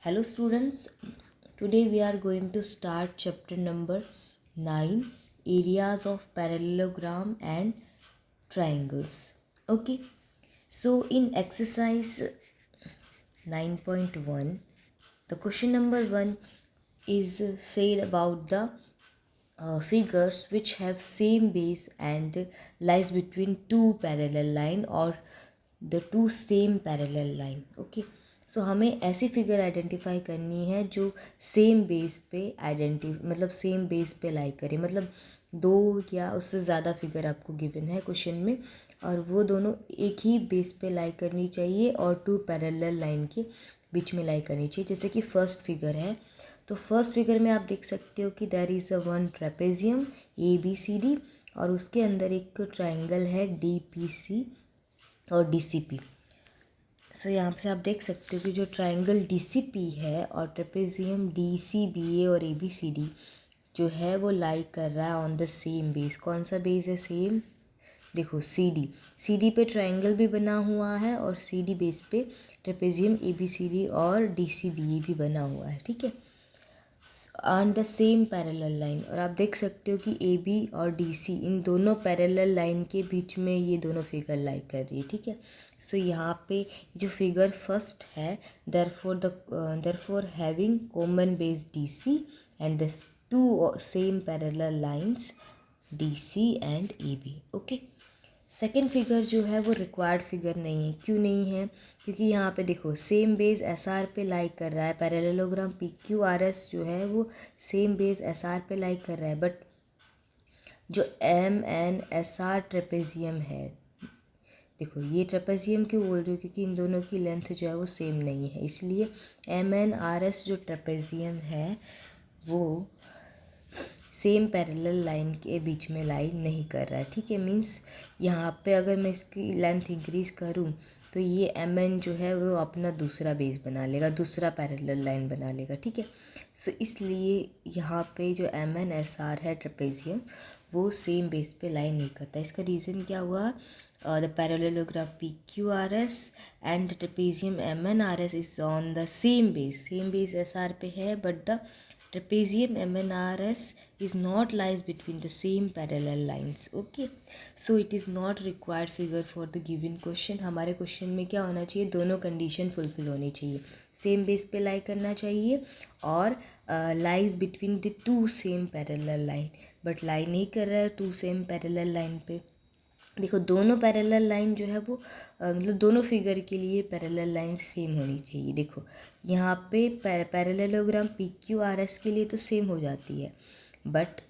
Hello students, today we are going to start chapter number 9, areas of parallelogram and triangles. Okay, so in exercise 9.1, the question number 1 is said about the figures which have same base and lies between two parallel line or the two same parallel line. Okay, सो हमें ऐसी figure identify करनी है जो same base पे मतलब same base पे लाई करे, मतलब दो या उससे ज़्यादा फिगर आपको गिवन है क्वेश्चन में और वो दोनों एक ही बेस पे लाई करनी चाहिए और टू पैरेलल लाइन के बीच में लाई करनी चाहिए. जैसे कि फर्स्ट फिगर है, तो फर्स्ट फिगर में आप देख सकते हो कि there is a one trapezium ABCD और उसके अंदर एक ट्राइंगल है DPC और DCP. सो यहाँ पे आप देख सकते हो कि जो ट्राइंगल DCP है और ट्रेपेजियम DCBA और ABCD जो है वो लाई कर रहा है ऑन द सेम बेस. कौन सा बेस है सेम? देखो CD पे ट्राइंगल भी बना हुआ है और CD बेस पे ट्रेपेजियम ABCD और DCBA भी बना हुआ है. ठीक है, on the same parallel line. और आप देख सकते हो कि AB और DC इन दोनों पैरेलल लाइन के बीच में ये दोनों फिगर लाई कर रही है. ठीक है, सो यहाँ पे जो फिगर फर्स्ट है therefore having common base DC and the two same parallel lines DC and AB. Okay, second figure जो है वो रिक्वायर्ड फिगर नहीं है. क्यों नहीं है? क्योंकि यहाँ पे देखो सेम बेस SR पे लाइक कर रहा है, पैरेललोग्राम PQRS जो है वो सेम बेस SR पे लाइक कर रहा है, बट जो MNSR ट्रेपेजियम है, देखो ये ट्रेपेजियम क्यों बोल रही हूँ क्योंकि इन दोनों की लेंथ जो है वो सेम नहीं है, इसलिए MNRS जो ट्रेपेजियम है वो सेम पैरेलल लाइन के बीच में लाई नहीं कर रहा है. ठीक है, मीन्स यहाँ पे अगर मैं इसकी लेंथ इंक्रीज़ करूँ तो ये MN जो है वो अपना दूसरा बेस बना लेगा, दूसरा पैरेलल लाइन बना लेगा. ठीक है, सो इसलिए यहाँ पे जो MNSR है ट्रेपेजियम वो सेम बेस पे लाइन नहीं करता. इसका रीज़न क्या हुआ? The parallelogram PQRS and trapezium MNRS is on the same base SR पे है, but the trapezium MNRS is not lies between the same parallel lines. Okay, so it is not required figure for the given question. हमारे question में क्या होना चाहिए? दोनों condition fulfil होनी चाहिए. सेम बेस पे लाई करना चाहिए और lies between the two same parallel line, but lie नहीं कर रहा है टू सेम पैरेलल लाइन पे. देखो दोनों पैरेलल लाइन जो है वो मतलब दोनों फिगर के लिए पैरेलल लाइन सेम होनी चाहिए. देखो यहाँ पे पैरेललोग्राम PQRS के लिए तो सेम हो जाती है, बट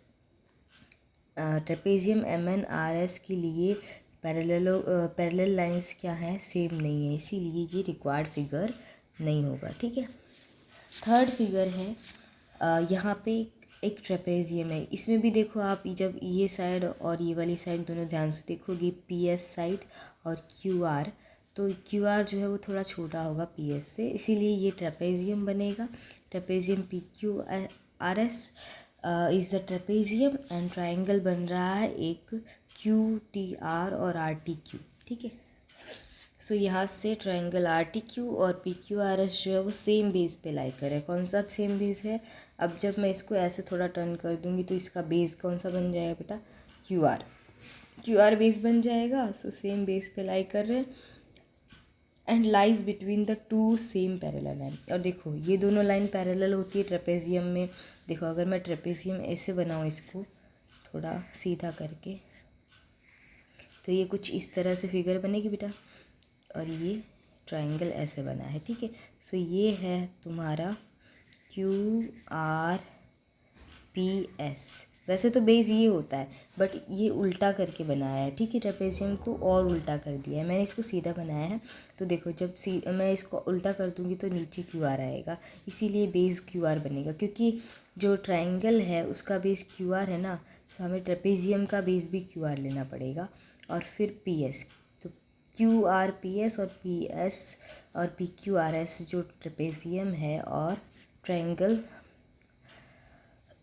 ट्रेपेजियम MNRS के लिए पैरेलल लाइंस क्या है? सेम नहीं है, इसीलिए ये रिक्वायर्ड फिगर नहीं होगा. ठीक है, थर्ड फिगर है, यहाँ पे एक ट्रेपेजियम है. इसमें भी देखो आप जब ये साइड और ये वाली साइड दोनों ध्यान से देखोगे PS साइड और QR, तो QR जो है वो थोड़ा छोटा होगा PS से, इसीलिए ये ट्रेपेजियम बनेगा. Trapezium PQRS is the trapezium and triangle बन रहा है एक QTR और RTQ. ठीक है, सो यहाँ से ट्राइंगल RTQ और PQRS जो है वो सेम बेस पे लाई करे. कौन सा सेम बेस है? अब जब मैं इसको ऐसे थोड़ा टर्न कर दूँगी तो इसका बेस कौन सा बन जाएगा बेटा? QR बेस बन जाएगा. सो सेम बेस पे लाई कर रहे हैं and lies between the two same parallel line. और देखो ये दोनों लाइन पैरेलल होती है ट्रेपेजियम में. देखो अगर मैं ट्रेपेजियम ऐसे बनाऊँ इसको थोड़ा सीधा करके, तो ये कुछ इस तरह से फिगर बनेगी बेटा, और ये ट्राइंगल ऐसे बना है. ठीक है, सो ये है तुम्हारा QRPS. वैसे तो बेस ये होता है, बट ये उल्टा करके बनाया है. ठीक है, ट्रेपेजियम को और उल्टा कर दिया है, मैंने इसको सीधा बनाया है. तो देखो जब मैं इसको उल्टा कर दूँगी तो नीचे QR आएगा, इसीलिए बेस QR बनेगा. क्योंकि जो ट्राइंगल है उसका बेस QR है ना, तो हमें ट्रेपेजियम का बेस भी QR लेना पड़ेगा और फिर PS. तो QRPS और PS और PQRS जो ट्रेपेजियम है और ट्राइंगल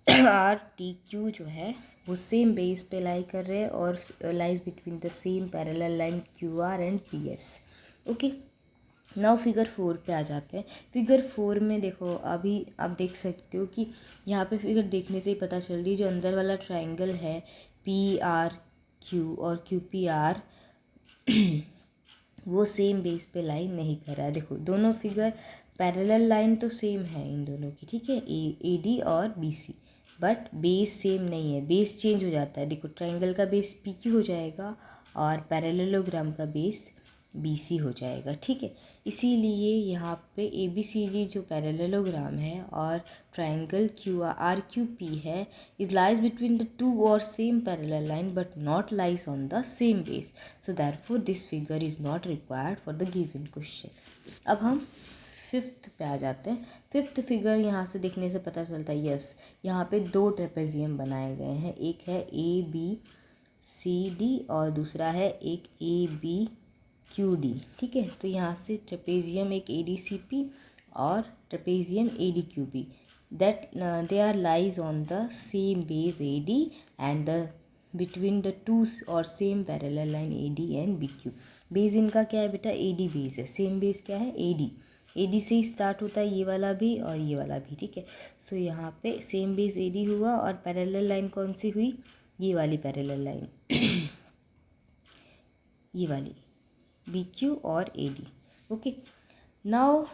RTQ जो है वो सेम बेस पे लाई कर रहे हैं और lies between the same parallel line QR and PS. Okay, now figure 4 पे आ जाते हैं। फिगर 4 में देखो, अभी आप देख सकते हो कि यहाँ पे फिगर देखने से ही पता चल रही है, जो अंदर वाला ट्रायंगल है पी आर क्यू और क्यू पी आर वो सेम बेस पे लाइन नहीं कर रहा है। देखो दोनों फिगर पैरेलल लाइन तो सेम है इन दोनों की, ठीक है, ए डी और B C, but base same नहीं है, बेस चेंज हो जाता है। देखो ट्रायंगल का बेस पी क्यू हो जाएगा और पैरेललोग्राम का बेस बी सी हो जाएगा, ठीक है। इसीलिए यहाँ पे ए बी सी डी जो पैरेललोग्राम है और triangle Q R Q P है is lies between the two और same parallel line but not lies on the same base, so therefore this figure is not required for the given question. अब हम fifth पे आ जाते हैं। Fifth figure यहाँ से देखने से पता चलता है, यस यहाँ पे दो ट्रेपेजियम बनाए गए हैं, एक है ए बी सी डी और दूसरा है एक ए बी क्यू डी, ठीक है। तो यहाँ से ट्रेपेजियम एक ए डी सी पी और trapezium A D Q B, that they are lies on the same base A D and the between the two और same parallel line A D and B Q. Base इनका क्या है बेटा, A D base है, same base क्या है, A D, A D से ही start होता है ये वाला भी और ये वाला भी, ठीक है। सो यहाँ पे सेम बेस ए डी हुआ और पैरेलल लाइन कौन सी हुई, ये वाली पैरेलल लाइन ये वाली बी क्यू और ए डी, ओके। नाउ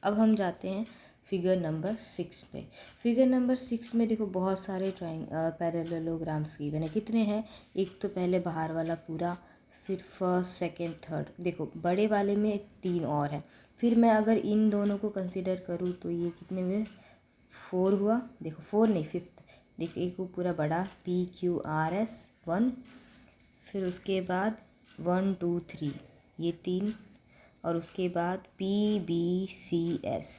अब हम जाते हैं फिगर नंबर 6 पे। फिगर नंबर 6 में देखो बहुत सारे पैरेललोग्राम्स गिवन है। कितने हैं, एक तो पहले बाहर वाला पूरा, फिर फर्स्ट सेकंड थर्ड, देखो बड़े वाले में 3 और है। फिर मैं अगर इन दोनों को कंसिडर करूँ तो ये कितने हुए, 4 हुआ। देखो 4 नहीं, फिफ्थ, देखो एक वो पूरा बड़ा पी क्यू आर एस 1, फिर उसके बाद 1 2 3 ये 3, और उसके बाद पी बी सी एस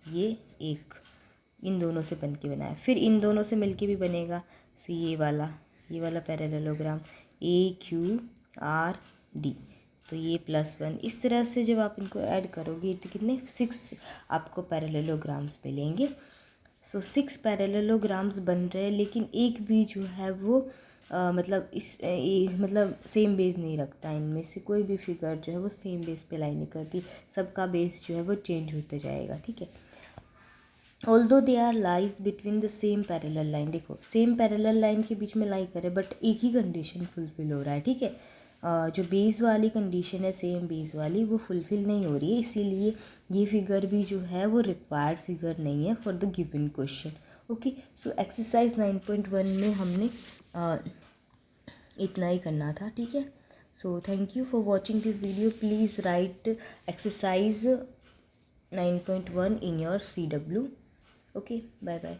ये एक, इन दोनों से बन के बनाया। फिर इन दोनों से मिलके भी बनेगा, तो ये वाला पैरेललोग्राम ए क्यू आर डी, तो ये +1। इस तरह से जब आप इनको ऐड करोगे तो कितने, 6 आपको पैरेललोग्राम्स मिलेंगे। सो 6 पैरेललोग्राम्स बन रहे हैं, लेकिन एक भी जो है वो मतलब मतलब सेम बेस नहीं रखता। इनमें से कोई भी फिगर जो है वो सेम बेस पे लाई नहीं करती, सबका बेस जो है वो चेंज होते जाएगा, ठीक है। Although they are lies between the same parallel line, देखो सेम पैरेलल लाइन के बीच में लाई करे बट एक ही कंडीशन फुलफिल हो रहा है, ठीक है। जो बेस वाली कंडीशन है सेम बेस वाली वो फुलफिल नहीं हो रही है, इसीलिए ये फिगर भी जो है वो रिक्वायर्ड फिगर नहीं है for the given question, okay. So exercise 9.1 में हमने इतना ही करना था, ठीक है। So thank you for watching this video. Please write exercise 9.1 in your CW. Okay, bye bye.